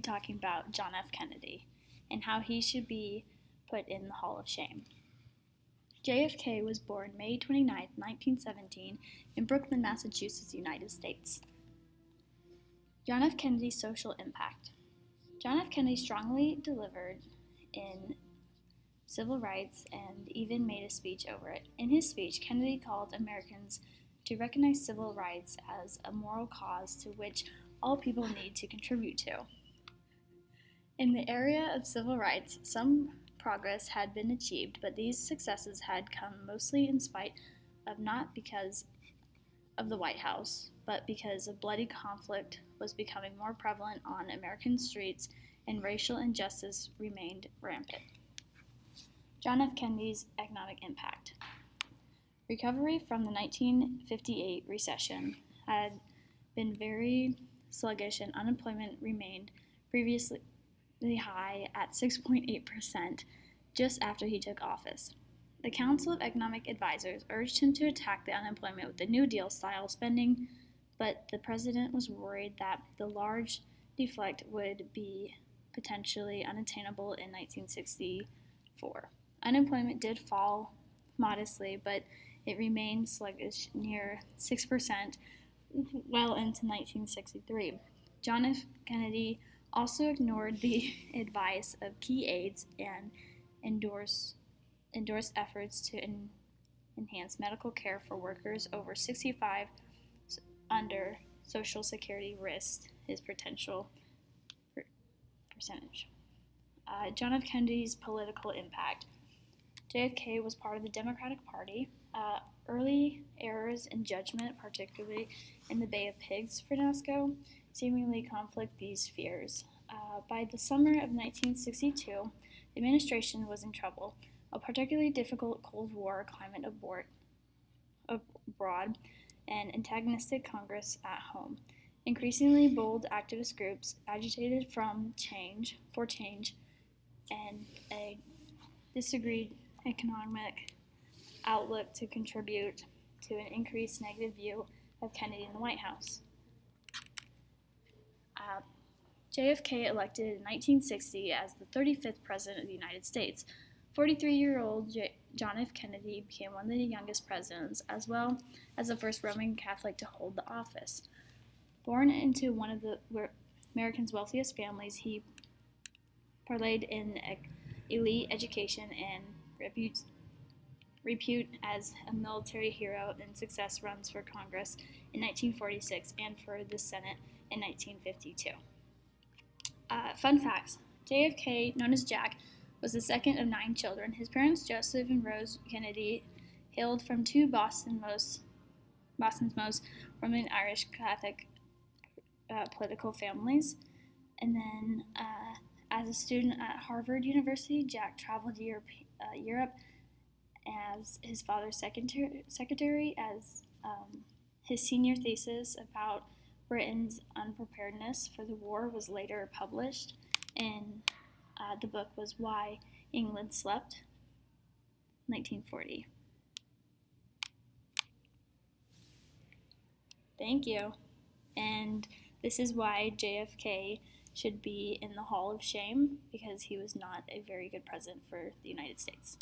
talking about John F. Kennedy and how he should be put in the Hall of Shame. JFK was born May 29, 1917, in Brooklyn, Massachusetts, United States. John F. Kennedy's social impact. John F. Kennedy strongly delivered in civil rights and even made a speech over it. In his speech, Kennedy called Americans to recognize civil rights as a moral cause to which all people need to contribute to. In the area of civil rights, some progress had been achieved, but these successes had come mostly in spite of, not because of the White House, but because a bloody conflict was becoming more prevalent on American streets and racial injustice remained rampant. John F. Kennedy's economic impact. Recovery from the 1958 recession had been very sluggish, and unemployment remained previously high at 6.8% just after he took office. The Council of Economic Advisors urged him to attack the unemployment with the New Deal style spending, but the president was worried that the large deflect would be potentially unattainable in 1964. Unemployment did fall modestly, but it remained sluggish near 6% well into 1963. John F. Kennedy also ignored the advice of key aides and endorsed efforts to enhance medical care for workers over 65 under Social Security risked his potential percentage. John F. Kennedy's political impact. JFK was part of the Democratic Party. Early errors in judgment, particularly in the Bay of Pigs fiasco, seemingly conflict these fears. By the summer of 1962, the administration was in trouble. A particularly difficult Cold War climate abroad, and antagonistic Congress at home. Increasingly bold activist groups agitated for change, and a disagreed economic outlook to contribute to an increased negative view of Kennedy in the White House. JFK elected in 1960 as the 35th President of the United States. 43-year-old John F. Kennedy became one of the youngest presidents, as well as the first Roman Catholic to hold the office. Born into one of the America's wealthiest families, he parlayed in elite education and repute as a military hero, and success runs for Congress in 1946 and for the Senate in 1952. Fun facts. JFK, known as Jack, was the second of 9 children. His parents, Joseph and Rose Kennedy, hailed from two Boston's most Roman Irish Catholic political families. And then, as a student at Harvard University, Jack traveled to Europe as his father's secretary, as his senior thesis about Britain's unpreparedness for the war was later published, and the book was Why England Slept, 1940. Thank you. And this is why JFK should be in the Hall of Shame, because he was not a very good president for the United States.